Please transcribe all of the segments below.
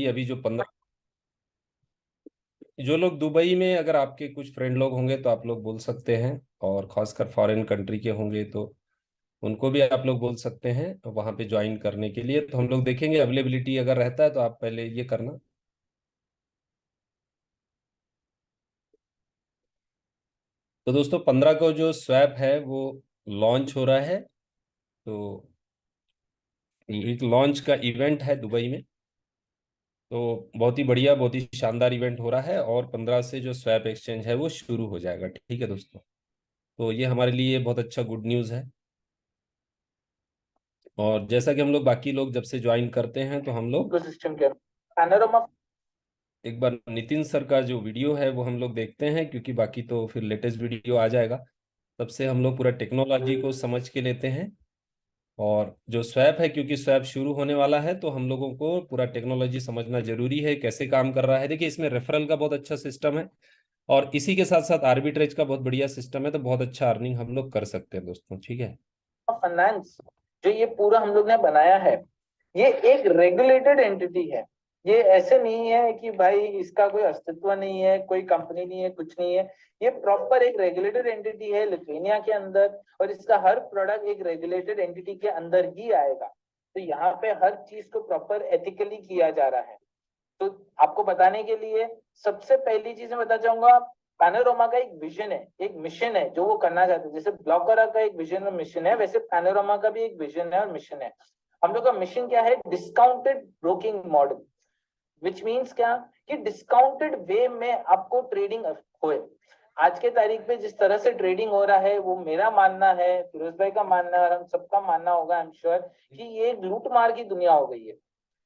अभी जो लोग दुबई में, अगर आपके कुछ फ्रेंड लोग होंगे तो आप लोग बोल सकते हैं, और खासकर फॉरेन कंट्री के होंगे तो उनको भी आप लोग बोल सकते हैं वहां पे ज्वाइन करने के लिए। तो हम लोग देखेंगे अवेलेबिलिटी अगर रहता है तो आप पहले ये करना। तो दोस्तों 15 को जो स्वैप है वो लॉन्च हो रहा है। तो एक लॉन्च का इवेंट है दुबई में। तो बहुत ही बढ़िया, बहुत ही शानदार इवेंट हो रहा है, और 15 से जो स्वैप एक्सचेंज है वो शुरू हो जाएगा। ठीक है दोस्तों, तो ये हमारे लिए बहुत अच्छा गुड न्यूज़ है। और जैसा कि हम लोग बाकी लोग जब से ज्वाइन करते हैं तो हम लोग इकोसिस्टम के पैनोरामा। एक बार नितिन सर का जो वीडियो है वो हम लोग देखते हैं, क्योंकि बाकी तो फिर लेटेस्ट वीडियो आ जाएगा। तब से हम लोग पूरा टेक्नोलॉजी को समझ के लेते हैं। और जो स्वैप है, क्योंकि स्वैप शुरू होने वाला है तो हम लोगों को पूरा टेक्नोलॉजी समझना जरूरी है, कैसे काम कर रहा है। देखिए, इसमें रेफरल का बहुत अच्छा सिस्टम है, और इसी के साथ साथ आर्बिट्रेज का बहुत बढ़िया सिस्टम है। तो बहुत अच्छा अर्निंग हम लोग कर सकते हैं दोस्तों। ठीक है। फाइनेंस जो ये पूरा हम लोग ने बनाया है, ये एक रेगुलेटेड एंटिटी है। ये ऐसे नहीं है कि भाई इसका कोई अस्तित्व नहीं है, कोई कंपनी नहीं है, कुछ नहीं है। ये प्रॉपर एक रेगुलेटेड एंटिटी है लिथुआनिया के अंदर, और इसका हर प्रोडक्ट एक रेगुलेटेड एंटिटी के अंदर ही आएगा। तो यहाँ पे हर चीज को प्रॉपर एथिकली किया जा रहा है। तो आपको बताने के लिए सबसे पहली चीज मैं बता चाहूंगा, पैनोरामा का एक विजन है, एक मिशन है जो वो करना चाहते हैं। जैसे ब्लॉकरा का एक विजन और मिशन है, वैसे पैनोरामा का भी एक विजन है और मिशन है। हम लोग का मिशन क्या है? Discounted broking model, which means क्या कि डिस्काउंटेड वे में आपको ट्रेडिंग होए। आज के तारीख पे जिस तरह से ट्रेडिंग हो रहा है, वो मेरा मानना है, फिरोज भाई का मानना है, और हम सबका मानना होगा आई एम श्योर, कि ये एक लूट मार की दुनिया हो गई है।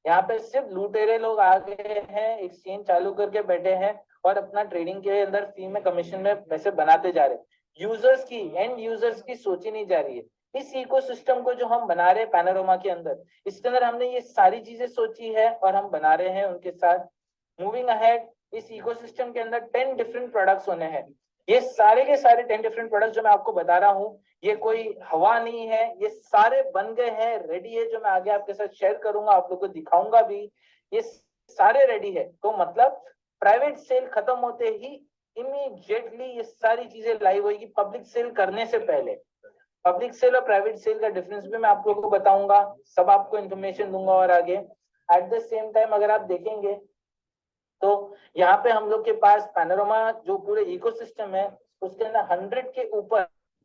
यहाँ पे सिर्फ लुटेरे लोग आ गए हैं, एक्सचेंज चालू करके बैठे हैं और अपना ट्रेडिंग के अंदर फी में, कमीशन में पैसे बनाते जा रहे हैं। यूजर्स की, एंड यूजर्स की सोची नहीं जा रही है। इस इकोसिस्टम को जो हम बना रहे हैं पैनोरामा के अंदर, इसके अंदर हमने ये सारी चीजें सोची है और हम बना रहे हैं उनके साथ। मूविंग अहेड, इस इकोसिस्टम के अंदर 10 डिफरेंट प्रोडक्ट्स होने हैं। ये सारे के सारे 10 डिफरेंट प्रोडक्ट्स जो मैं आपको बता रहा हूँ, ये कोई हवा नहीं है, ये सारे बन गए हैं, रेडी है, जो मैं आगे आपके साथ शेयर करूंगा, आप लोगों को दिखाऊंगा भी। ये सारे रेडी है, तो मतलब प्राइवेट सेल खत्म होते ही इमीडिएटली ये सारी चीजें लाइव होगी, पब्लिक सेल करने से पहले। पब्लिक सेल और प्राइवेट सेल का डिफरेंस भी मैं आप लोगों को बताऊंगा, सब आपको इन्फॉर्मेशन दूंगा। और आगे एट द सेम टाइम अगर आप देखेंगे तो यहाँ पे हम लोग के पास पैनोरामा जो पूरे इकोसिस्टम है, उसके अंदर 100 के ऊपर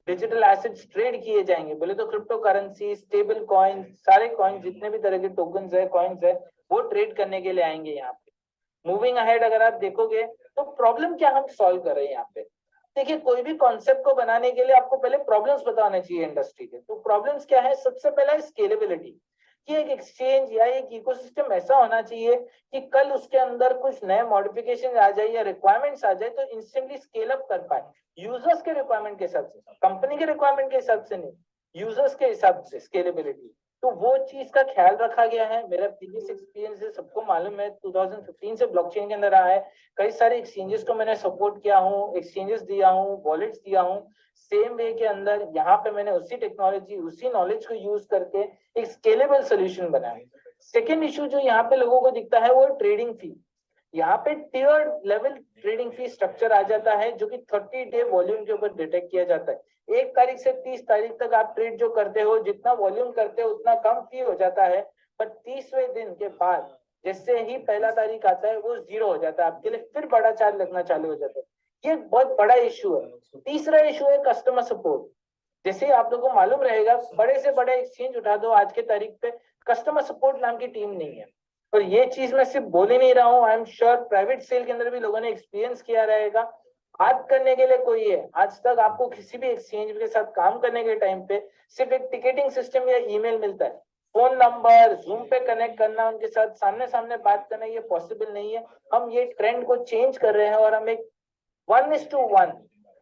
डिजिटल एसेट्स ट्रेड किए जाएंगे। बोले तो क्रिप्टो करेंसी, स्टेबल कॉइन, सारे कॉइन, जितने भी तरह के टोकन्स है, कॉइन्स है, वो ट्रेड करने के लिए आएंगे यहाँ पे। मूविंग अहेड अगर आप देखोगे तो प्रॉब्लम क्या हम सॉल्व कर रहे हैं यहाँ पे। देखिए, कोई भी कॉन्सेप्ट को बनाने के लिए आपको पहले प्रॉब्लम्स पता होने चाहिए इंडस्ट्री के। तो प्रॉब्लम्स क्या है? सबसे पहला है स्केलेबिलिटी, कि एक एक्सचेंज या एक इकोसिस्टम ऐसा होना चाहिए कि कल उसके अंदर कुछ नए मॉडिफिकेशन आ जाए या रिक्वायरमेंट्स आ जाए तो इंस्टेंटली स्केल अप कर पाए, यूजर्स के रिक्वायरमेंट के हिसाब से, कंपनी के रिक्वायरमेंट के हिसाब से नहीं, यूजर्स के हिसाब से स्केलेबिलिटी। तो वो चीज का ख्याल रखा गया है। मेरा प्रीवियस एक्सपीरियंस है, सबको मालूम है, 2015 से ब्लॉकचेन के अंदर रहा है। कई सारे एक्सचेंजेस को मैंने सपोर्ट किया हूँ, एक्सचेंजेस दिया हूँ, वॉलेट्स दिया हूँ। सेम वे के अंदर यहाँ पे मैंने उसी टेक्नोलॉजी, उसी नॉलेज को यूज करके एक स्केलेबल सोल्यूशन बनाया। सेकेंड इशू जो यहाँ पे लोगों को दिखता है वो है ट्रेडिंग फी। यहाँ पे tier level trading fee structure आ जाता है, जो कि 30 डे वॉल्यूम के ऊपर डिटेक्ट किया जाता है। 1 तारीख से 30 तारीख तक आप ट्रेड जो करते हो, जितना वॉल्यूम करते हो उतना कम फी हो जाता है। पर 30वें दिन के बाद जैसे ही पहला तारीख आता है वो जीरो हो जाता है, आपके लिए फिर बड़ा चार्ज लगना चालू हो जाता है। ये बहुत बड़ा इशू है। तीसरा इशू है कस्टमर सपोर्ट। जैसे आप लोगों को मालूम रहेगा, बड़े से बड़े एक्सचेंज उठा दो आज के तारीख पे, कस्टमर सपोर्ट नाम की टीम नहीं है। और ये चीज मैं सिर्फ बोल ही नहीं रहा हूँ, I am sure private sale के अंदर भी लोगों ने एक्सपीरियंस किया रहेगा। बात करने के लिए कोई है, आज तक आपको किसी भी एक्सचेंज के साथ काम करने के टाइम पे सिर्फ एक टिकटिंग सिस्टम या ईमेल मिलता है। फोन नंबर, जूम पे कनेक्ट करना, उनके साथ सामने सामने बात करना, ये पॉसिबल नहीं है। हम ये ट्रेंड को चेंज कर रहे हैं और हम एक 1:1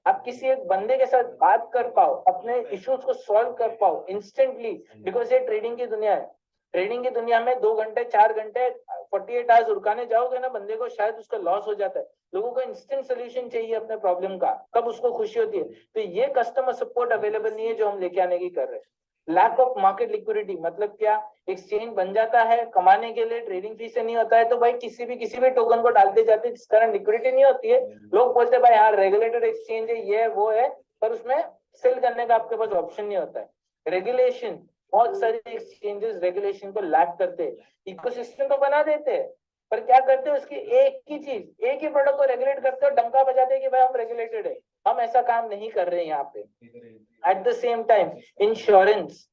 आप किसी एक बंदे के साथ बात कर पाओ, अपने इश्यूज को सॉल्व कर पाओ इंस्टेंटली। बिकॉज ये ट्रेडिंग की दुनिया है। ट्रेडिंग की दुनिया में 2 घंटे 4 घंटे 48 आवर्स रुकाने जाओगे ना बंदे को, शायद उसका लॉस हो जाता है। लोगों को इंस्टेंट सोल्यूशन चाहिए अपने प्रॉब्लम का, तब उसको खुशी होती है। तो ये कस्टमर सपोर्ट अवेलेबल नहीं है जो हम लेके आने की कर रहे हैं। लैक ऑफ मार्केट लिक्विडिटी मतलब क्या, एक्सचेंज बन जाता है कमाने के लिए, ट्रेडिंग फी से नहीं होता है, तो भाई किसी भी टोकन को डालते जाते जिस कारण लिक्विडिटी नहीं होती है, लोग बोलते हैं भाई हाँ रेगुलेटेड एक्सचेंज है, ये है वो है, पर उसमें सेल करने का आपके पास ऑप्शन नहीं होता है। रेगुलेशन, बहुत सारे एक्सचेंजेस रेगुलेशन को लैक करते हैं, इकोसिस्टम तो बना देते हैं पर क्या करते हैं, उसकी एक ही चीज, एक ही प्रोडक्ट को रेगुलेट करते हो, डंका बजाते हैं कि भाई हम रेगुलेटेड है। हम ऐसा काम नहीं कर रहे हैं यहाँ पे। Eight the same time insurance,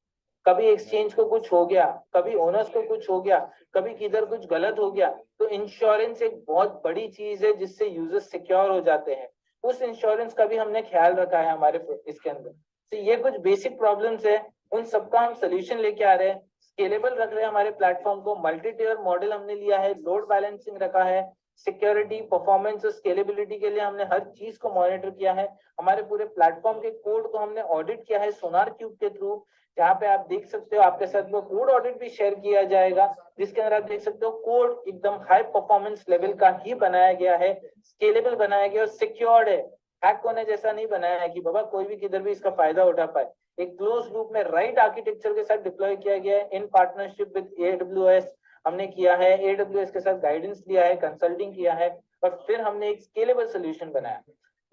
कभी एक्सचेंज को कुछ हो गया, कभी ओनर्स को कुछ हो गया, कभी किधर कुछ गलत हो गया, तो इंश्योरेंस एक बहुत बड़ी चीज है जिससे यूजर्स सिक्योर हो जाते हैं। उस इंश्योरेंस का भी हमने ख्याल रखा है हमारे इसके अंदर। तो ये कुछ बेसिक प्रॉब्लम्स है, उन सबका हम सोल्यूशन लेके आ रहे हैं, स्केलेबल रख रहे हैं हमारे प्लेटफॉर्म को, मल्टी टियर मॉडल हमने लिया है, लोड बैलेंसिंग रखा है, सिक्योरिटी, परफॉर्मेंस और स्केलेबिलिटी के लिए हमने हर चीज को मॉनिटर किया है। हमारे पूरे प्लेटफॉर्म के कोड को हमने ऑडिट किया है सोनार क्यूब के थ्रू, जहाँ पे आप देख सकते हो, आपके साथ वो कोड ऑडिट भी शेयर किया जाएगा, जिसके अंदर आप देख सकते हो कोड एकदम हाई परफॉर्मेंस लेवल का ही बनाया गया है, स्केलेबल बनाया गया और सिक्योर्ड है। हैक होने जैसा नहीं बनाया है कि बाबा कोई भी किधर भी इसका फायदा उठा पाए। एक क्लोज लूप में राइट आर्किटेक्चर के साथ डिप्लॉय किया गया है इन पार्टनरशिप विद AWS हमने किया है, AWS के साथ गाइडेंस लिया है, कंसल्टिंग किया है और फिर हमने एक स्केलेबल सोल्यूशन बनाया।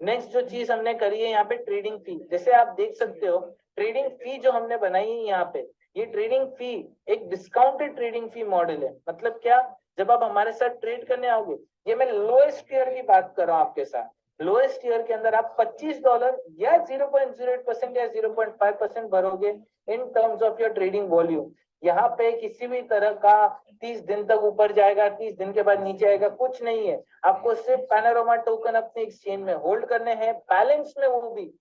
नेक्स्ट जो चीज हमने करी है यहाँ पे ट्रेडिंग फी, जैसे आप देख सकते हो ट्रेडिंग फी जो हमने बनाई है यहाँ पे, ये ट्रेडिंग फी एक डिस्काउंटेड ट्रेडिंग फी मॉडल है। मतलब क्या, जब आप हमारे साथ ट्रेड करने आओगे, ये मैं लोएस्ट टियर की बात कर रहा हूँ आपके साथ, लोएस्ट ईयर के अंदर आप $25 या 0.08% या 0.5% भरोगे in terms of your trading volume. यहाँ पे किसी भी तरह का 30 दिन तक ऊपर जाएगा, 30 दिन के बाद नीचे आएगा, कुछ नहीं है। आपको सिर्फ पैनोरामा टोकन अपने एक्सचेंज में होल्ड करने हैं, बैलेंस में, वो भी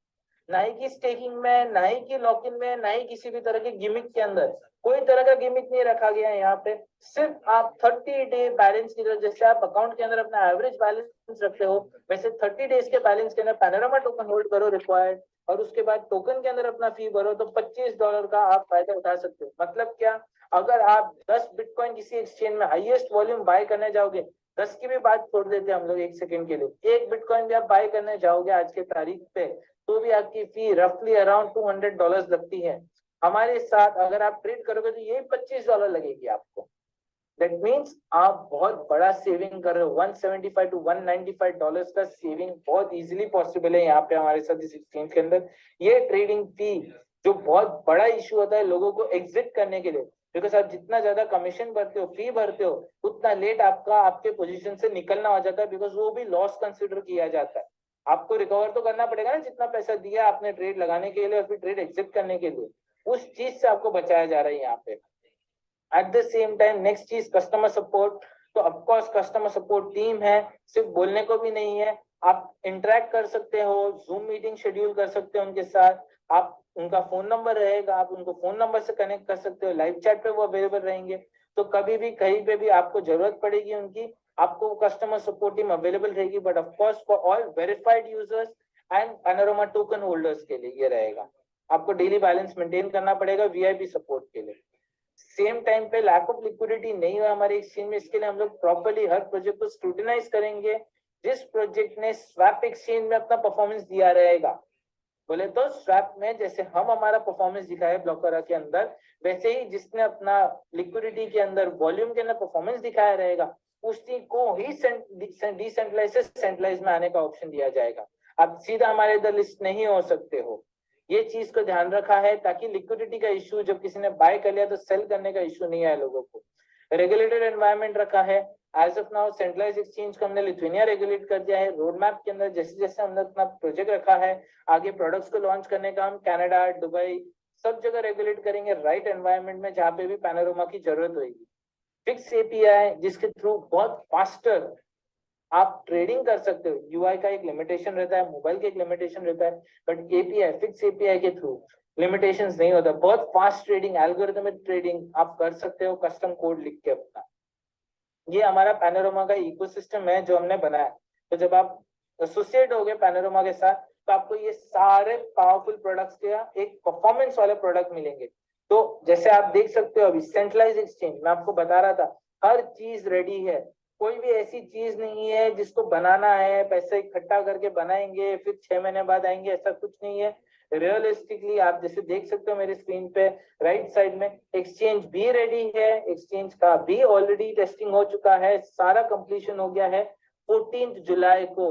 ना ही की स्टेकिंग में, ना ही की लॉक इन में, ना ही किसी भी तरह के गिमिक के अंदर। कोई तरह का गिमिक नहीं रखा गया है यहाँ पे। सिर्फ आप 30 डे बैलेंस की तरह, जैसे आप अकाउंट के अंदर अपना एवरेज बैलेंस रखते हो, वैसे 30 डेज के बैलेंस के अंदर पैनोरामा टोकन होल्ड करो रिक्वायर्ड, और उसके बाद टोकन के अंदर अपना फी भरो, तो $25 का आप फायदा उठा सकते हो। मतलब क्या, अगर आप 10 बिटकॉइन किसी एक्सचेंज में हाईएस्ट वॉल्यूम बाय करने जाओगे, 10 की भी बात छोड़ देते हैं हम लोग एक सेकंड के लिए, एक बिटकॉइन भी आप बाय करने जाओगे आज के तारीख पे, तो भी आपकी फी रफली अराउंड $200 लगती है। हमारे साथ अगर आप ट्रेड करोगे तो यही $25 लगेगी आपको। दैट मीन्स आप बहुत बड़ा सेविंग कर रहे हो, 175 to $195 का सेविंग बहुत इजीली पॉसिबल है यहाँ पे हमारे साथ इस एक्सचेंज के अंदर। ये ट्रेडिंग फी जो बहुत बड़ा इशू होता है लोगों को एग्जिट करने के लिए, बिकॉज आप जितना ज्यादा कमीशन भरते हो, फी भरते हो, उतना लेट आपका आपके पोजीशन से निकलना हो जाता है, बिकॉज वो भी लॉस कंसिडर किया जाता है। आपको रिकवर तो करना पड़ेगा ना जितना पैसा दिया आपने ट्रेड लगाने के लिए और फिर ट्रेड एग्जिट करने के लिए, उस चीज से आपको बचाया जा रहा है यहाँ पे। Eight the same time next चीज कस्टमर सपोर्ट, तो ऑफकोर्स कस्टमर सपोर्ट टीम है, सिर्फ बोलने को भी नहीं है, आप इंटरेक्ट कर सकते हो, जूम मीटिंग शेड्यूल कर सकते हो उनके साथ, आप उनका फोन नंबर रहेगा, आप उनको फोन नंबर से कनेक्ट कर सकते हो, लाइव चैट पे वो अवेलेबल रहेंगे, तो कभी भी कहीं पे भी आपको जरूरत पड़ेगी उनकी, आपको कस्टमर सपोर्ट टीम अवेलेबल रहेगी। But of course for all verified users and panorama token holders के लिए ये रहेगा, आपको डेली बैलेंस मेंटेन करना पड़ेगा वीआईपी सपोर्ट के लिए। सेम टाइम पे लैक ऑफ लिक्विडिटी नहीं हो हमारे एक्सचेंज में, इसके लिए हम लोग प्रॉपर्ली हर प्रोजेक्ट को स्क्रूटिनाइज करेंगे। जिस प्रोजेक्ट ने स्वैप एक्सचेंज में अपना परफॉर्मेंस दिया रहेगा, बोले तो स्वैप में जैसे हम हमारा परफॉर्मेंस दिखाए ब्लॉकरा के अंदर, वैसे ही जिसने अपना लिक्विडिटी के अंदर वॉल्यूम के अंदर परफॉर्मेंस दिखाया रहेगा, उसी को ही डिसेंट्रलाइज से सेंट्रलाइज में आने का ऑप्शन दिया जाएगा। आप सीधा हमारे इधर लिस्ट नहीं हो सकते हो, ये चीज को ध्यान रखा है ताकि लिक्विडिटी का इशू जब किसी ने बाय कर लिया तो सेल करने का इशू नहीं आए लोगों को। रेगुलेटेड एनवायरनमेंट रखा है, as of now centralised exchange को हमने लिथुआनिया रेगुलेट कर दिया है। रोड मैप के अंदर जैसे जैसे हमने अपना प्रोजेक्ट रखा है, आगे प्रोडक्ट्स को लॉन्च करने का हम कनाडा, दुबई, सब जगह रेगुलेट करेंगे राइट एनवायरनमेंट में जहाँ पे भी पैनोरामा की जरूरत होगी। फिक्स एपीआई जिसके थ्रू बहुत फास्टर आप ट्रेडिंग कर सकते हो, यूआई का एक लिमिटेशन रहता है, मोबाइल का एक लिमिटेशन रहता है, बट एपीआई, फिक्स एपीआई के थ्रू लिमिटेशंस नहीं होता, बहुत फास्ट ट्रेडिंग, एल्गोरिथमिक ट्रेडिंग आप कर सकते हो कस्टम कोड लिख के अपना। ये हमारा पैनोरामा का इकोसिस्टम है जो हमने बनाया। तो जब आप एसोसिएट हो गए पैनोरामा के साथ, तो आपको ये सारे पावरफुल प्रोडक्ट्स के एक परफॉर्मेंस वाले प्रोडक्ट मिलेंगे। तो जैसे आप देख सकते हो अभी सेंट्रलाइज एक्सचेंज मैं आपको बता रहा था, हर चीज रेडी है, कोई भी ऐसी चीज नहीं है जिसको बनाना है, पैसे इकट्ठा करके बनाएंगे फिर 6 महीने बाद आएंगे, ऐसा कुछ नहीं है। रियलिस्टिकली आप जैसे देख सकते हो मेरे स्क्रीन पे राइट साइड में, एक्सचेंज भी रेडी है, एक्सचेंज का भी ऑलरेडी टेस्टिंग हो चुका है, सारा कंप्लीशन हो गया है। 14 जुलाई को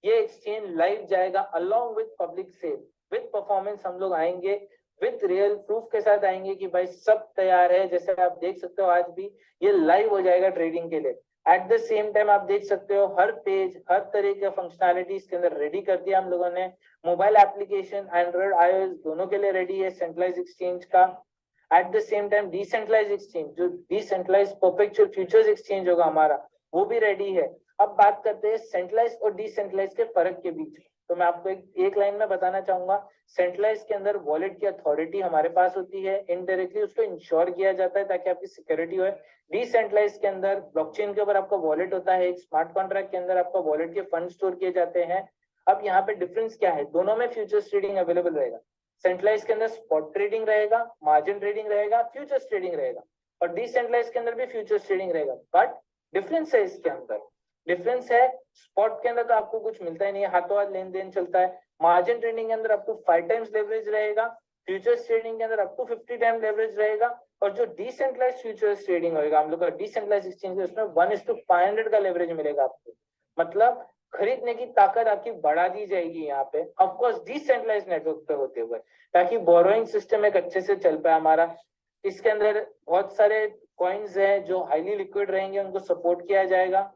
ये एक्सचेंज लाइव जाएगा along with public sale, with performance हम लोग आएंगे, विद रियल प्रूफ के साथ आएंगे कि भाई सब तैयार है। जैसे आप देख सकते हो आज भी ये लाइव हो जाएगा ट्रेडिंग के लिए। एट द सेम टाइम आप देख सकते हो हर पेज हर तरह का फंक्शनैलिटी इसके अंदर रेडी कर दिया हम लोगों ने। मोबाइल एप्लीकेशन एंड्रॉइड आईओएस दोनों के लिए रेडी है सेंट्रलाइज एक्सचेंज का। Eight the same time decentralised exchange, जो डिसेंट्रलाइज परपेचुअल फ्यूचर्स एक्सचेंज होगा हमारा, वो भी रेडी है। अब बात करते हैं सेंट्रलाइज और डिसेंट्रलाइज के फर्क के बीच। तो मैं आपको एक लाइन में बताना चाहूंगा, सेंट्रलाइज के अंदर वॉलेट की अथॉरिटी हमारे पास होती है, इनडायरेक्टली उसको इंश्योर किया जाता है ताकि आपकी सिक्योरिटी हो। डिसेंट्रलाइज के अंदर ब्लॉकचेन के ऊपर आपका वॉलेट होता है, एक स्मार्ट कॉन्ट्रैक्ट के अंदर आपका वॉलेट के फंड स्टोर किए जाते हैं। अब यहाँ पे डिफरेंस क्या है, दोनों में फ्यूचर्स ट्रेडिंग अवेलेबल रहेगा। सेंट्रलाइज के अंदर स्पॉट ट्रेडिंग रहेगा, मार्जिन ट्रेडिंग रहेगा, फ्यूचर्स ट्रेडिंग रहेगा, और डिसेंट्रलाइज के अंदर भी फ्यूचर्स ट्रेडिंग रहेगा। बट डिफरेंस है इसके अंदर, डिफरेंस है स्पॉट के अंदर तो आपको कुछ मिलता ही नहीं है, हाथों हाथ लेन देन चलता है। मार्जिन ट्रेडिंग के अंदर आपको 5 टाइम्स लेवरेज रहेगा, फ्यूचर्स ट्रेडिंग के अंदर आपको 50 टाइम लेवरेज रहेगा। और जो डिसेंट्रलाइज फ्यूचर्स ट्रेडिंग होगा हम लोग का डिसेंट्रलाइज एक्सचेंज, उसमें 1:500 का लेवरेज मिलेगा आपको। मतलब खरीदने की ताकत आपकी बढ़ा दी जाएगी यहाँ पे, ऑफकोर्स डिसेंट्रलाइज नेटवर्क पे होते हुए, ताकि बोरोइंग सिस्टम एक अच्छे से चल पाए हमारा। इसके अंदर बहुत सारे कॉइन्स हैं जो हाईली लिक्विड रहेंगे, उनको सपोर्ट किया जाएगा।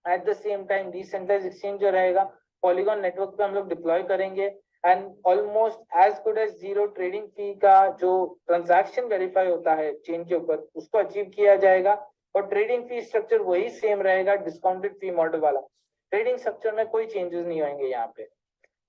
At the same time decentralised exchange जो रहेगा पॉलीगॉन नेटवर्क पे हम लोग डिप्लॉय करेंगे, and almost as good as zero trading fee का जो ट्रांजैक्शन वेरीफाई होता है चेन के ऊपर, उसको अचीव किया जाएगा। और ट्रेडिंग फी स्ट्रक्चर वही सेम रहेगा, डिस्काउंटेड फी मॉडल वाला। ट्रेडिंग स्ट्रक्चर में कोई चेंजेस नहीं होंगे यहाँ पे।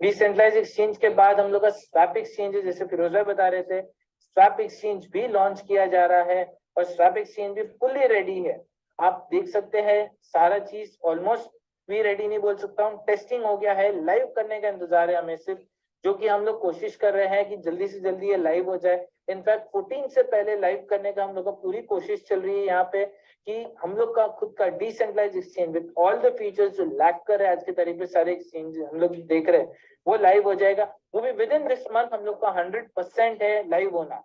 डिसेंट्रलाइज एक्सचेंज के बाद हम लोग का स्वैप एक्सचेंज, जैसे फिरोज भाई बता रहे थे, स्वैप एक्सचेंज भी लॉन्च किया जा रहा है, और स्वैप एक्सचेंज भी फुल्ली रेडी है। आप देख सकते हैं सारा चीज ऑलमोस्ट भी रेडी नहीं बोल सकता हूँ, टेस्टिंग हो गया है, लाइव करने का इंतजार है हमें सिर्फ, जो कि हम लोग कोशिश कर रहे हैं कि जल्दी से जल्दी ये लाइव हो जाए। इनफैक्ट 14 से पहले लाइव करने का हम लोग का पूरी कोशिश चल रही है यहाँ पे, कि हम लोग का खुद का decentralise exchange with all the features जो लैक कर रहे हैं आज के तारीख पे सारे एक्सचेंज हम लोग देख रहे हैं, वो लाइव हो जाएगा। वो भी विद इन दिस मंथ हम लोग का 100% है लाइव होना।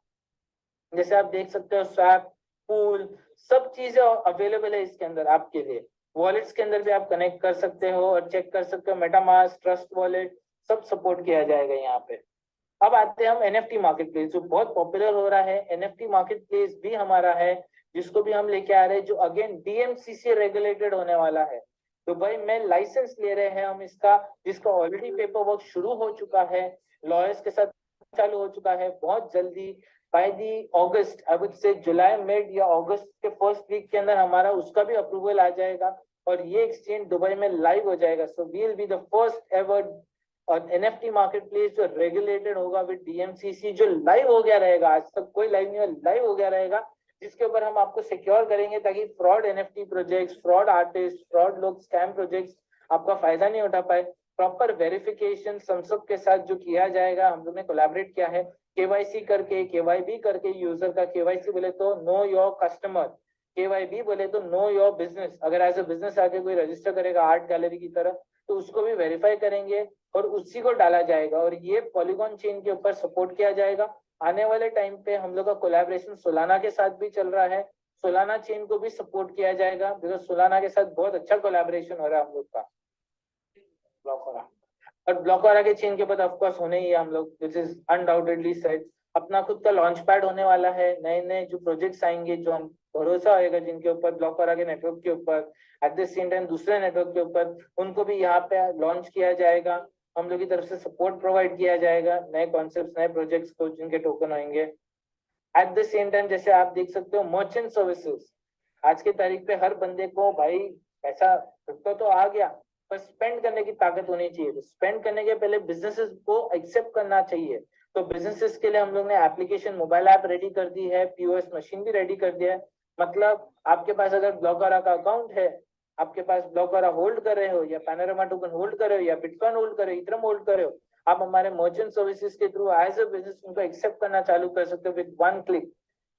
जैसे आप देख सकते हो स्वैप, पूल, सब चीजें अवेलेबल है इसके अंदर आपके लिए। वॉलेट्स के अंदर भी आप कनेक्ट कर सकते हो और चेक कर सकते हो, मेटामास्क, ट्रस्ट वॉलेट, सब सपोर्ट किया जाएगा यहाँ पे। अब आते हैं हम एनएफटी मार्केट प्लेस, जो बहुत पॉपुलर हो रहा है। एनएफटी मार्केट प्लेस भी हमारा है, जिसको भी हम लेके आ रहे हैं, जो अगेन डीएमसीसी रेगुलेटेड होने वाला है। दुबई में लाइसेंस ले रहे हैं हम इसका, जिसका ऑलरेडी पेपर वर्क शुरू हो चुका है, लॉयर्स के साथ चालू हो चुका है। बहुत जल्दी by the August, I would say July mid या अगस्त के फर्स्ट वीक के अंदर हमारा उसका भी अप्रूवल आ जाएगा, और ये एक्सचेंज दुबई में लाइव हो जाएगा। So we will be the first ever और एनएफटी मार्केट प्लेस जो रेगुलेटेड होगा विद डीएमसीसी, जो लाइव हो गया रहेगा। आज तक कोई लाइव नहीं हुआ, लाइव हो गया रहेगा, जिसके ऊपर हम आपको सिक्योर करेंगे ताकि fraud NFT projects, fraud artist, fraud लोग, स्कैम प्रोजेक्ट्स आपका फायदा नहीं उठा पाए। प्रॉपर वेरिफिकेशन संसद के साथ जो किया जाएगा, हम लोग ने कोलैबोरेट किया है, केवाईसी करके, केवाईबी करके, यूजर का केवाईसी बोले तो नो योर कस्टमर, केवाईबी बोले तो नो योर बिजनेस। अगर एज ए बिजनेस आके कोई रजिस्टर करेगा आर्ट गैलरी की तरह, तो उसको भी वेरीफाई करेंगे और उसी को डाला जाएगा, और ये पॉलीगॉन चेन के ऊपर सपोर्ट किया जाएगा। आने वाले टाइम पे हम लोग का कोलैबोरेशन सोलाना के साथ भी चल रहा है, सोलाना चेन को भी सपोर्ट किया जाएगा, बिकॉज सोलाना के साथ बहुत अच्छा कोलैबोरेशन हो रहा है हम लोग का। ब्लॉकरा और ब्लॉकरा के चेन के बाद ऑफकोर्स होने ही है हम लोग, विच इज अनडाउटेडली सेट। अपना खुद का लॉन्च पैड होने वाला है, नए नए जो प्रोजेक्ट्स आएंगे, जो हम भरोसा होएगा जिनके ऊपर, ब्लॉकरा के नेटवर्क के ऊपर, एट द सेम टाइम दूसरे नेटवर्क के ऊपर, उनको भी यहाँ पे लॉन्च किया जाएगा। हम लोग की तरफ से सपोर्ट प्रोवाइड किया जाएगा नए कॉन्सेप्ट, नए प्रोजेक्ट्स को, जिनके टोकन होंगे। एट द सेम टाइम जैसे आप देख सकते हो मर्चेंट सर्विसेज, आज की तारीख पे हर बंदे को भाई पैसा तो आ गया, पर स्पेंड करने की ताकत होनी चाहिए। तो स्पेंड करने के पहले बिजनेसेस को एक्सेप्ट करना चाहिए। तो बिजनेसेस के लिए हम लोग ने एप्लीकेशन, मोबाइल ऐप रेडी कर दी है, पीओएस मशीन भी रेडी कर दिया है। मतलब आपके पास अगर ब्लॉकरा का अकाउंट है, आपके पास ब्लॉकरा होल्ड कर रहे हो, या पैनोरामा टोकन होल्ड कर रहे हो, या बिटकॉइन होल्ड कर रहे हो, इथरम होल्ड कर रहे हो, आप हमारे मर्चेंट सर्विसेज के थ्रू एज ए बिजनेस उनको एक्सेप्ट करना चालू कर सकते हो विद 1 क्लिक।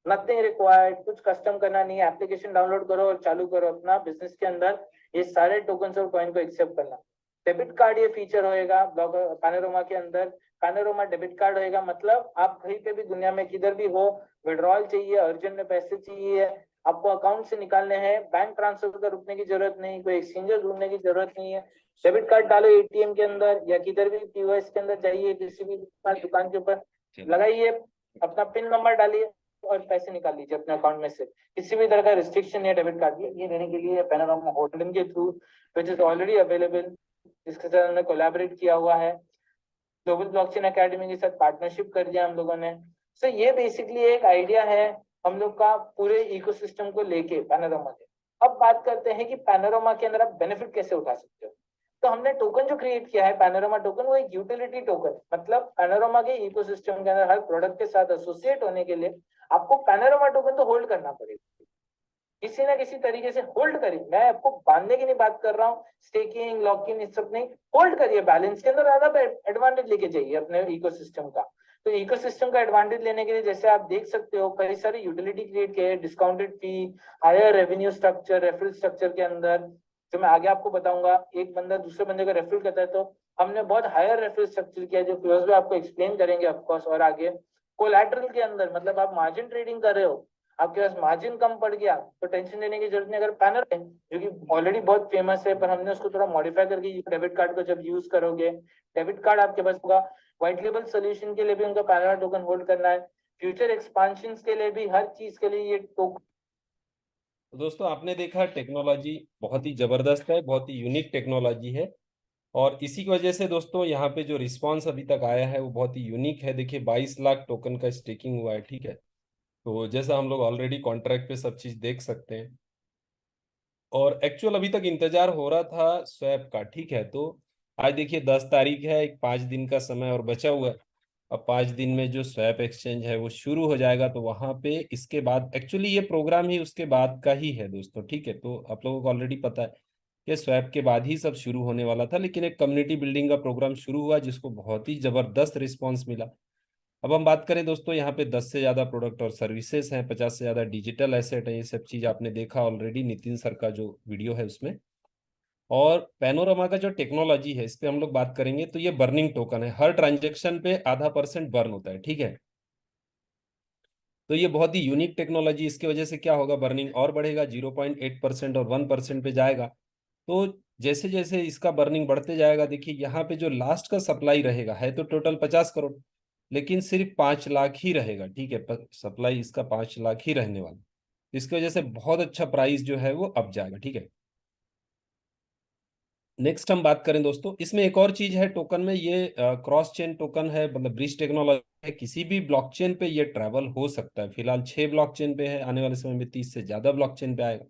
नथिंग रिक्वायर्ड, कुछ कस्टम करना नहीं है, एप्लीकेशन डाउनलोड करो और चालू करो अपना बिजनेस के अंदर ये सारे टोकन्स और कॉइन को एक्सेप्ट करना। डेबिट कार्ड ये फीचर होएगा ब्लॉक पैनोरमा के अंदर। पैनोरमा डेबिट कार्ड होएगा, मतलब आप कहीं पे भी दुनिया में किधर भी हो, विड्रॉल चाहिए, अर्जेंट में पैसे चाहिए, आपको अकाउंट से निकालने हैं, बैंक ट्रांसफर का रुकने की जरूरत नहीं, कोई एक्सचेंजर ढूंढने की जरूरत नहीं है। डेबिट कार्ड डालो एटीएम के अंदर या किधर भी पीओएस के अंदर जाइए, किसी भी दुकान के ऊपर लगाइए, अपना पिन नंबर डालिए और पैसे निकाल लीजिए अपने अकाउंट में से। किसी भी तरह का रिस्ट्रिक्शन या डेबिट कार्ड ये देने के लिए पैनोरामा होल्डिंग के through, which is already available, जिसके साथ हमने कोलैबोरेट किया हुआ है, ग्लोबल ब्लॉकचेन एकेडमी के साथ पार्टनरशिप कर दिया हम लोगों ने। सो ये बेसिकली एक आइडिया है हम लोग का पूरे इकोसिस्टम को लेके पैनोरामा के। अब बात करते हैं कि पैनोरामा के अंदर आप बेनिफिट कैसे उठा सकते हो। तो हमने टोकन जो क्रिएट किया है पैनोरामा टोकन, वो एक यूटिलिटी टोकन, मतलब पैनोरामा के इकोसिस्टम के अंदर हर प्रोडक्ट के साथ एसोसिएट होने के लिए आपको पैनोरामा टोकन तो होल्ड करना पड़ेगा, किसी ना किसी तरीके से होल्ड करिए। मैं आपको बांधने की नहीं बात कर रहा हूँ, स्टेकिंग लॉकिंग इस सब नहीं, होल्ड करिए, बैलेंस के अंदर ज्यादा एडवांटेज लेके जाइए अपने इकोसिस्टम का। तो इकोसिस्टम का एडवांटेज लेने के लिए जैसे आप देख सकते हो कई सारे यूटिलिटी क्रिएट किए, discounted fee, higher revenue structure, referral structure के अंदर, जो मैं आगे आपको बताऊंगा। एक बंदा दूसरे बंदे का रेफरल करता है तो हमने बहुत हायर रेफरल स्ट्रक्चर किया, जो फिरोज भी आपको एक्सप्लेन करेंगे ऑफकोर्स। और आगे कोलैटरल के अंदर, मतलब आप मार्जिन ट्रेडिंग कर रहे हो, आपके पास मार्जिन कम पड़ गया तो टेंशन लेने की जरूरत नहीं। अगर पैनल है जो कि ऑलरेडी बहुत फेमस है, पर हमने उसको थोड़ा मॉडिफाई करके, डेबिट कार्ड को जब यूज करोगे, डेबिट कार्ड आपके पास होगा, व्हाइट लेबल सोल्यूशन के लिए भी उनका पैनल टोकन होल्ड करना है, फ्यूचर एक्सपांशन के लिए भी, हर चीज के लिए ये टोकन। तो दोस्तों आपने देखा टेक्नोलॉजी बहुत ही जबरदस्त है, बहुत ही यूनिक टेक्नोलॉजी है। और इसी की वजह से दोस्तों यहाँ पे जो रिस्पांस अभी तक आया है वो बहुत ही यूनिक है। देखिए 22 लाख टोकन का स्टेकिंग हुआ है, ठीक है। तो जैसा हम लोग ऑलरेडी कॉन्ट्रैक्ट पे सब चीज देख सकते हैं, और एक्चुअल अभी तक इंतजार हो रहा था स्वैप का, ठीक है। तो आज देखिए 10 तारीख है, एक 5 दिन का समय और बचा हुआ है। अब 5 दिन में जो स्वैप एक्सचेंज है वो शुरू हो जाएगा, तो वहां पे इसके बाद एक्चुअली ये प्रोग्राम ही उसके बाद का ही है दोस्तों, ठीक है। तो आप लोगों को ऑलरेडी पता है कि स्वैप के बाद ही सब शुरू होने वाला था, लेकिन एक कम्युनिटी बिल्डिंग का प्रोग्राम शुरू हुआ जिसको बहुत ही जबरदस्त रिस्पॉन्स मिला। अब हम बात करें दोस्तों, यहाँ पे 10 से ज्यादा प्रोडक्ट और सर्विसेज हैं, 50 से ज्यादा डिजिटल एसेट है, ये सब चीज आपने देखा ऑलरेडी नितिन सर का जो वीडियो है उसमें। और पैनोरामा का जो टेक्नोलॉजी है इस पे हम लोग बात करेंगे, तो ये बर्निंग टोकन है, हर ट्रांजेक्शन पे ½ % बर्न होता है, ठीक है। तो ये बहुत ही यूनिक टेक्नोलॉजी, इसकी वजह से क्या होगा, बर्निंग और बढ़ेगा, 0.8% और 1% पे जाएगा। तो जैसे जैसे इसका बर्निंग बढ़ते जाएगा, देखिए यहाँ पे जो लास्ट का सप्लाई रहेगा, है तो टोटल 50 करोड़, लेकिन सिर्फ 5 लाख ही रहेगा, ठीक है। सप्लाई इसका 5 लाख ही रहने वाला, इसकी वजह से बहुत अच्छा प्राइस जो है वो अप जाएगा, ठीक है। नेक्स्ट हम बात करें दोस्तों, इसमें एक और चीज है टोकन में, ये क्रॉस चेन टोकन है, मतलब ब्रिज टेक्नोलॉजी है, किसी भी ब्लॉकचेन पे ये ट्रैवल हो सकता है। फिलहाल 6 ब्लॉकचेन पे है, आने वाले समय में 30 से ज्यादा ब्लॉकचेन पे आएगा।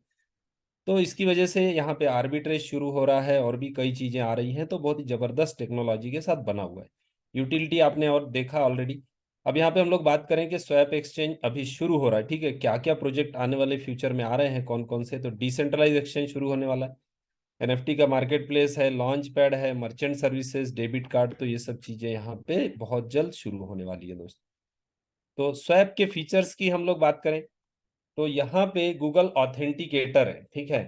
तो इसकी वजह से यहाँ पे आर्बिट्रेज शुरू हो रहा है, और भी कई चीजें आ रही हैं, तो बहुत ही जबरदस्त टेक्नोलॉजी के साथ बना हुआ है। यूटिलिटी आपने और देखा ऑलरेडी। अब यहाँ पे हम लोग बात करें कि स्वैप एक्सचेंज अभी शुरू हो रहा है, ठीक है। क्या क्या प्रोजेक्ट आने वाले फ्यूचर में आ रहे हैं, कौन कौन से, तो डिसेंट्रलाइज एक्सचेंज शुरू होने वाला है, एनएफटी का मार्केट प्लेस है, लॉन्च पैड है, मर्चेंट सर्विसेज, डेबिट कार्ड, तो ये सब चीजें यहाँ पे बहुत जल्द शुरू होने वाली है दोस्तों। तो स्वैप के फीचर्स की हम लोग बात करें, तो यहाँ पे गूगल ऑथेंटिकेटर है, ठीक है।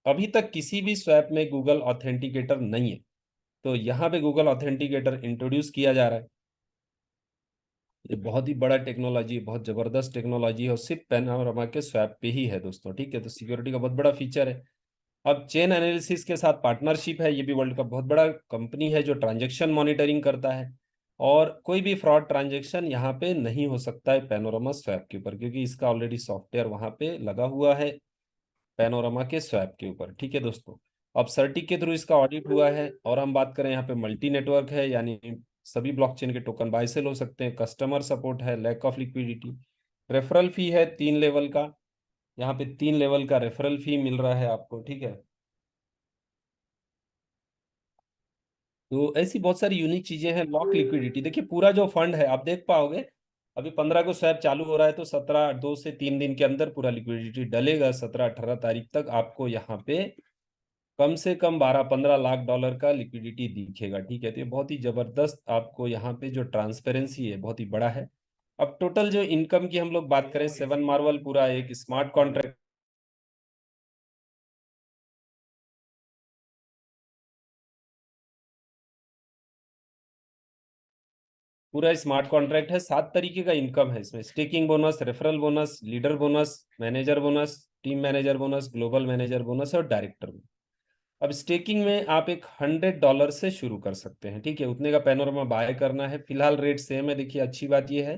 अभी तक किसी भी स्वैप में गूगल ऑथेंटिकेटर नहीं है, तो यहाँ पे गूगल ऑथेंटिकेटर इंट्रोड्यूस किया जा रहा है। ये बहुत ही बड़ा टेक्नोलॉजी है, बहुत जबरदस्त टेक्नोलॉजी है, और सिर्फ पैनोरामा के स्वैप पे ही है दोस्तों, ठीक है। तो सिक्योरिटी का बहुत बड़ा फीचर है। अब चेन एनालिसिस के साथ पार्टनरशिप है, ये भी वर्ल्ड का बहुत बड़ा कंपनी है जो ट्रांजैक्शन मॉनिटरिंग करता है, और कोई भी फ्रॉड ट्रांजैक्शन यहाँ पे नहीं हो सकता है पैनोरामा स्वैप के ऊपर, क्योंकि इसका ऑलरेडी सॉफ्टवेयर वहाँ पे लगा हुआ है पैनोरामा के स्वैप के ऊपर, ठीक है दोस्तों। अब सर्टी के थ्रू इसका ऑडिट हुआ है। और हम बात करें, यहाँ पे मल्टी नेटवर्क है, यानी सभी ब्लॉकचेन के टोकन बाय सेल हो सकते हैं, कस्टमर सपोर्ट है, lack of liquidity, referral fee है 3 लेवल का, यहाँ पे 3 लेवल का रेफरल फी मिल रहा है आपको, ठीक है। तो ऐसी बहुत सारी यूनिक चीजें हैं। लॉक लिक्विडिटी, देखिए पूरा जो फंड है आप देख पाओगे, अभी 15 को स्वैप चालू हो रहा है, तो 17, 2 से 3 दिन के अंदर पूरा लिक्विडिटी डलेगा। 17-18 तारीख तक आपको यहाँ पे कम से कम 12-15 लाख डॉलर का लिक्विडिटी दिखेगा, ठीक है। तो ये बहुत ही जबरदस्त आपको यहाँ पे जो ट्रांसपेरेंसी है बहुत ही बड़ा है। अब टोटल जो इनकम की हम लोग बात करें, 7 मार्वल पूरा एक स्मार्ट कॉन्ट्रैक्ट पूरा स्मार्ट कॉन्ट्रैक्ट है। 7 तरीके का इनकम है इसमें, staking bonus, referral bonus, leader bonus, manager bonus, team manager bonus, global manager bonus और डायरेक्टर बोनस। अब स्टेकिंग में आप एक $100 से शुरू कर सकते हैं, ठीक है। उतने का पैनोरमा बाय करना है। फिलहाल रेट सेम है। देखिए अच्छी बात यह है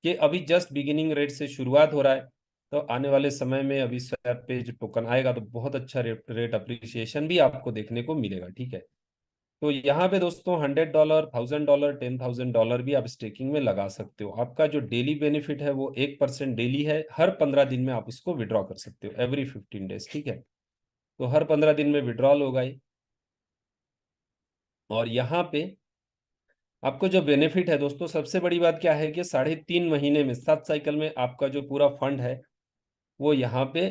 कि अभी जस्ट बिगिनिंग रेट से शुरुआत हो रहा है, तो आने वाले समय में अभी स्वैप पे जो टोकन आएगा तो बहुत अच्छा रेट अप्रिसिएशन भी आपको देखने को मिलेगा, ठीक है। तो यहाँ पे दोस्तों $100, $1000, $10,000 भी आप स्टेकिंग में लगा सकते हो। आपका जो डेली बेनिफिट है वो 1% डेली है। हर 15 दिन में आप इसको विड्रॉ कर सकते हो, एवरी 15 डेज, ठीक है। तो हर 15 दिन में विड्रॉल होगा ये। और यहाँ पे आपको जो बेनिफिट है दोस्तों, सबसे बड़ी बात क्या है कि 3.5 महीने में 7 साइकिल में आपका जो पूरा फंड है वो यहाँ पे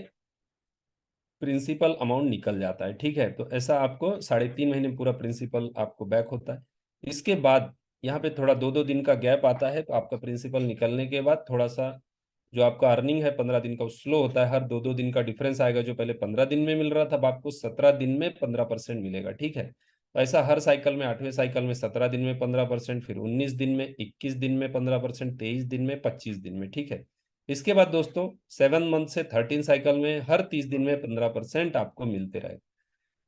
प्रिंसिपल अमाउंट निकल जाता है, ठीक है। तो ऐसा आपको 3.5 महीने में पूरा प्रिंसिपल आपको बैक होता है। इसके बाद यहाँ पे थोड़ा 2-2 दिन का गैप आता है, तो आपका प्रिंसिपल निकलने के बाद थोड़ा सा जो आपका अर्निंग है 15 दिन का वो स्लो होता है। हर 2-2 दिन का डिफरेंस आएगा। जो पहले 15 दिन में मिल रहा था, अब आपको 17 दिन में 15% मिलेगा, ठीक है। तो ऐसा हर साइकिल में, 8वें साइकिल में 17 दिन में 15%, फिर 19 दिन में, 21 दिन में 15%, 23 दिन में, 25 दिन में, ठीक है। इसके बाद दोस्तों 7 मंथ से 13 साइकिल में हर 30 दिन में 15% आपको मिलते रहे।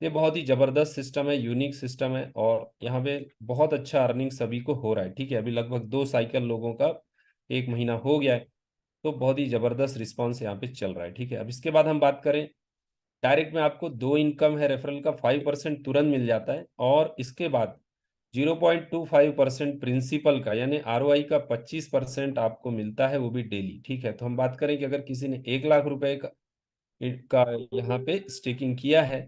ये बहुत ही जबरदस्त सिस्टम है, यूनिक सिस्टम है, और यहाँ पे बहुत अच्छा अर्निंग सभी को हो रहा है, ठीक है। अभी लगभग 2 साइकिल लोगों का 1 महीना हो गया है, तो बहुत ही जबरदस्त रिस्पॉन्स यहाँ पे चल रहा है, ठीक है। अब इसके बाद हम बात करें, डायरेक्ट में आपको 2 इनकम है रेफरल का, 5% तुरंत मिल जाता है, और इसके बाद 0.25% प्रिंसिपल का, यानी ROI का 25% आपको मिलता है, वो भी डेली, ठीक है। तो हम बात करें कि अगर किसी ने 1 लाख रुपए का यहाँ पे स्टेकिंग किया है,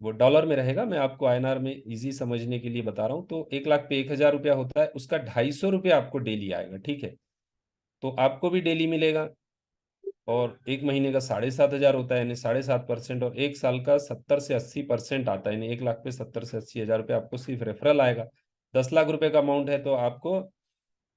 वो डॉलर में रहेगा, मैं आपको INR में इजी समझने के लिए बता रहा हूँ। तो 1 लाख पे 1,000 रुपया होता है, उसका 250 रुपया आपको डेली आएगा, ठीक है। तो आपको भी डेली मिलेगा। और 1 महीने का 7,500 होता है, यानी 7.5%, और 1 साल का 70 से 80% आता है, यानी 1 लाख पे 70 से 80 हजार रुपये आपको सिर्फ रेफरल आएगा। 10 लाख रुपए का अमाउंट है तो आपको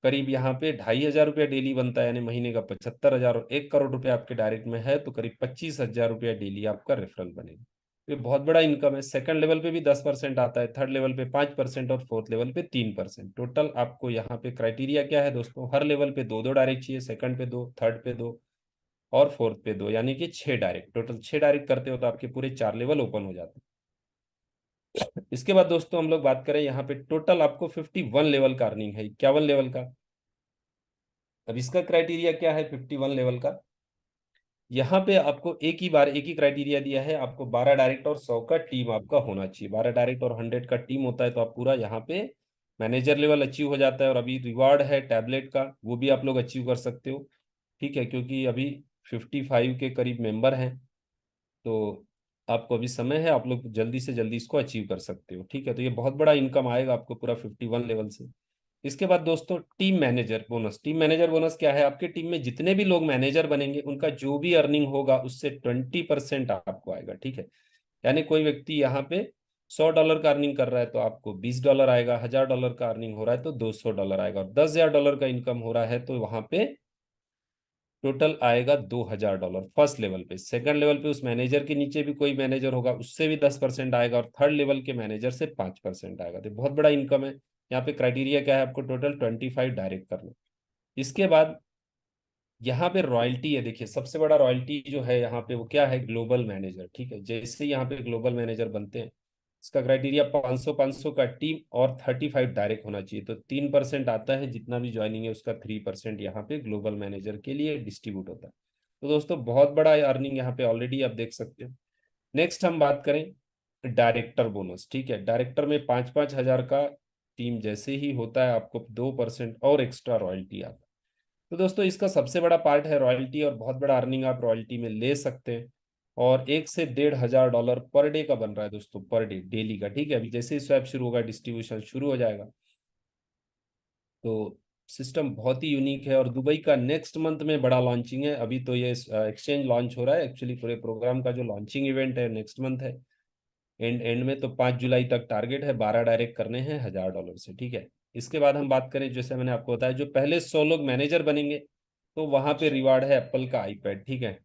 करीब यहाँ पे 2,500 रुपया डेली बनता है, यानी महीने का 75,000। और 1 करोड़ रुपया आपके डायरेक्ट में है तो करीब 25,000 रुपया डेली आपका रेफरल बनेगा। ये बहुत बड़ा इनकम है। सेकंड लेवल पे भी 10% आता है, थर्ड लेवल पे 5%, और फोर्थ लेवल पे 3%। टोटल आपको यहाँ पे क्राइटेरिया क्या है दोस्तों, हर लेवल पे दो दो डायरेक्ट चाहिए, सेकंड पे दो, थर्ड पे दो, और फोर्थ पे दो, यानी कि 6 डायरेक्ट। टोटल 6 डायरेक्ट करते हो तो आपके पूरे 4 लेवल ओपन हो जाते हैं। इसके बाद दोस्तों हम लोग बात करें, यहाँ पे टोटल आपको 51 लेवल का अर्निंग है, 51 लेवल का। अब इसका क्राइटेरिया क्या है 51 लेवल का, यहाँ पे आपको एक ही बार एक ही क्राइटेरिया दिया है, आपको 12 डायरेक्ट और 100 का टीम आपका होना चाहिए। 12 डायरेक्ट और 100 का टीम होता है तो आप पूरा यहाँ पे मैनेजर लेवल अचीव हो जाता है। और अभी रिवार्ड है टैबलेट का, वो भी आप लोग अचीव कर सकते हो, ठीक है, क्योंकि अभी 55 के करीब मेंबर हैं। तो आपको अभी समय है, आप लोग जल्दी से जल्दी इसको अचीव कर सकते हो, ठीक है। तो ये बहुत बड़ा इनकम आएगा आपको पूरा 51 लेवल से। इसके बाद दोस्तों team manager bonus. Team manager bonus क्या है, आपके टीम में जितने भी लोग मैनेजर बनेंगे उनका जो भी अर्निंग होगा उससे 20% आपको आएगा, ठीक है। यानी कोई व्यक्ति यहाँ पे $100 का अर्निंग कर रहा है तो आपको $20 आएगा, $1,000 का अर्निंग हो रहा है तो $200 आएगा, और $10,000 का इनकम हो रहा है तो वहां पे टोटल आएगा $2,000 फर्स्ट लेवल पे। सेकंड लेवल पे उस मैनेजर के नीचे भी कोई मैनेजर होगा उससे भी 10% आएगा, और थर्ड लेवल के मैनेजर से 5% आएगा। तो बहुत बड़ा इनकम है। यहाँ पे क्राइटेरिया क्या है, आपको टोटल 25 डायरेक्ट करना। इसके बाद यहाँ पे रॉयल्टी है। देखिए सबसे बड़ा रॉयल्टी जो है यहाँ पे वो क्या है, ग्लोबल मैनेजर, ठीक है। जैसे यहाँ पे ग्लोबल मैनेजर बनते हैं, इसका क्राइटेरिया 500 का टीम और 35 डायरेक्ट होना चाहिए। तो 3% आता है, जितना भी ज्वाइनिंग है उसका 3% यहाँ पे ग्लोबल मैनेजर के लिए डिस्ट्रीब्यूट होता है। तो दोस्तों बहुत बड़ा अर्निंग यहाँ पे ऑलरेडी आप देख सकते हो। नेक्स्ट हम बात करें डायरेक्टर बोनस, ठीक है। डायरेक्टर में 5-5 हजार का टीम जैसे ही होता है आपको 2% और एक्स्ट्रा रॉयल्टी आता है। तो दोस्तों इसका सबसे बड़ा पार्ट है रॉयल्टी, और बहुत बड़ा अर्निंग आप रॉयल्टी में ले सकते हैं। और 1 से 1,500 पर डे का बन रहा है दोस्तों, पर डे डेली का, ठीक है। अभी जैसे ही स्वैप शुरू होगा डिस्ट्रीब्यूशन शुरू हो जाएगा। तो सिस्टम बहुत ही यूनिक है, और दुबई का नेक्स्ट मंथ में बड़ा लॉन्चिंग है। अभी तो ये एक्सचेंज लॉन्च हो रहा है, एक्चुअली पूरे प्रोग्राम का जो लॉन्चिंग इवेंट है नेक्स्ट मंथ है, एंड एंड में। तो 5 जुलाई तक टारगेट है, 12 डायरेक्ट करने हैं $1,000 से, ठीक है। इसके बाद हम बात करें, जैसे मैंने आपको बताया, जो पहले 100 लोग मैनेजर बनेंगे तो वहां पे रिवार्ड है एप्पल का आईपैड, ठीक है।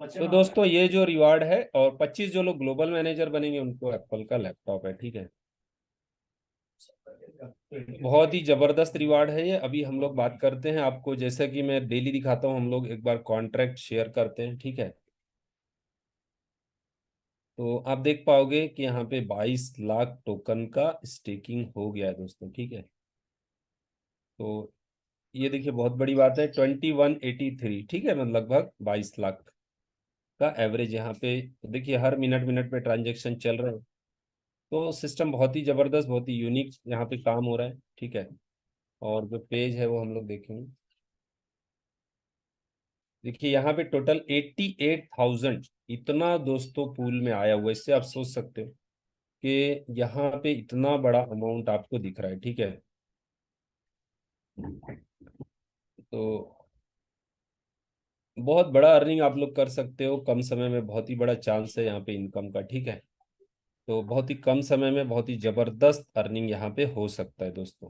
तो दोस्तों ये जो रिवार्ड है, और 25 जो लोग ग्लोबल मैनेजर बनेंगे उनको एप्पल का लैपटॉप है, ठीक है। बहुत ही जबरदस्त रिवार्ड है ये। अभी हम लोग बात करते हैं आपको, जैसा कि मैं डेली दिखाता हूँ, हम लोग एक बार कॉन्ट्रैक्ट शेयर करते हैं, ठीक है। तो आप देख पाओगे कि यहाँ पे 22 लाख टोकन का स्टेकिंग हो गया है दोस्तों, ठीक है। तो ये देखिए बहुत बड़ी बात है, 2183, ठीक है, मतलब लगभग 22 लाख का एवरेज यहाँ पे। देखिए हर मिनट मिनट पे ट्रांजेक्शन चल रहे हैं। तो सिस्टम बहुत ही जबरदस्त, बहुत ही यूनिक यहाँ पे काम हो रहा है, ठीक है। और जो पेज है वो हम लोग देखेंगे। देखिए यहाँ पे टोटल 88,000 इतना दोस्तों पूल में आया हुआ है। इससे आप सोच सकते हो कि यहाँ पे इतना बड़ा अमाउंट आपको दिख रहा है, ठीक है। तो बहुत बड़ा अर्निंग आप लोग कर सकते हो कम समय में, बहुत ही बड़ा चांस है यहाँ पे इनकम का, ठीक है। तो बहुत ही कम समय में बहुत ही जबरदस्त अर्निंग यहाँ पे हो सकता है दोस्तों।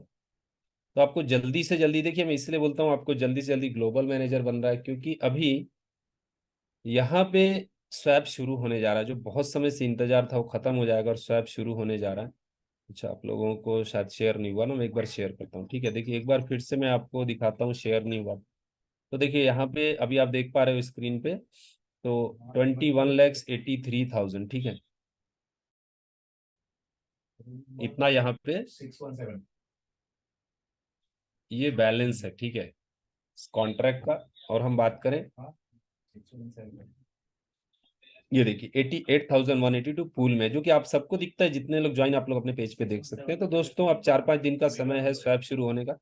तो आपको जल्दी से जल्दी, देखिए मैं इसलिए बोलता हूँ आपको जल्दी से जल्दी ग्लोबल मैनेजर बन रहा है, क्योंकि अभी यहाँ पे स्वैप शुरू होने जा रहा है। जो बहुत समय से इंतजार था वो खत्म हो जाएगा और स्वैप शुरू होने जा रहा है। अच्छा, आप लोगों को शायद शेयर नहीं हुआ ना, मैं एक बार शेयर करता हूँ, ठीक है। देखिए एक बार फिर से मैं आपको दिखाता हूँ, शेयर नहीं हुआ। तो देखिए यहाँ पे अभी आप देख पा रहे हो स्क्रीन पे, तो 21,83,000, ठीक है, इतना यहाँ पे ये बैलेंस है, ठीक है, कॉन्ट्रैक्ट का। और हम बात करें, ये देखिए 88,182 पूल में, जो कि आप सबको दिखता है, जितने लोग ज्वाइन आप लोग अपने पेज पे देख सकते हैं। तो दोस्तों अब 4-5 दिन का समय है स्वैप शुरू होने का।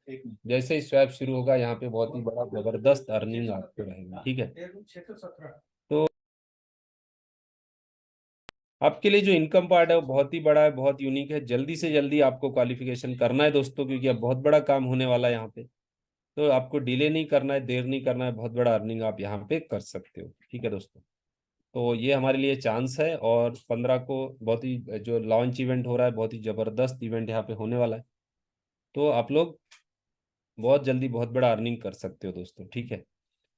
जैसे ही स्वैप शुरू होगा यहाँ पे बहुत ही बड़ा जबरदस्त अर्निंग आपको रहेगा, ठीक है। तो आपके लिए जो इनकम पार्ट है वो बहुत ही बड़ा है, बहुत यूनिक है। जल्दी से जल्दी आपको क्वालिफिकेशन करना है दोस्तों, क्योंकि अब बहुत बड़ा काम होने वाला है यहाँ पे। तो आपको डिले नहीं करना है, देर नहीं करना है, बहुत बड़ा अर्निंग आप यहाँ पे कर सकते हो, ठीक है दोस्तों। तो ये हमारे लिए चांस है, और 15 को बहुत ही जो लॉन्च इवेंट हो रहा है, बहुत ही जबरदस्त इवेंट यहाँ पे होने वाला है। तो आप लोग बहुत जल्दी बहुत बड़ा अर्निंग कर सकते हो दोस्तों, ठीक है।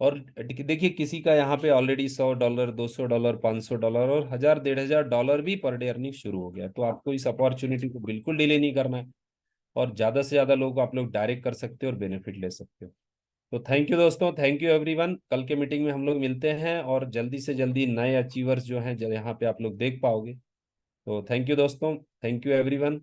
और देखिए किसी का यहाँ पे ऑलरेडी $100, $200, $500 और 1000 $1500 भी पर डे अर्निंग शुरू हो गया है। तो आपको इस अपॉर्चुनिटी को बिल्कुल डिले नहीं करना है, और ज्यादा से ज्यादा लोग आप लोग डायरेक्ट कर सकते हो और बेनिफिट ले सकते हो। तो थैंक यू दोस्तों, थैंक यू एवरीवन। कल के मीटिंग में हम लोग मिलते हैं, और जल्दी से जल्दी नए अचीवर्स जो हैं यहाँ पे आप लोग देख पाओगे। तो थैंक यू दोस्तों, थैंक यू एवरीवन।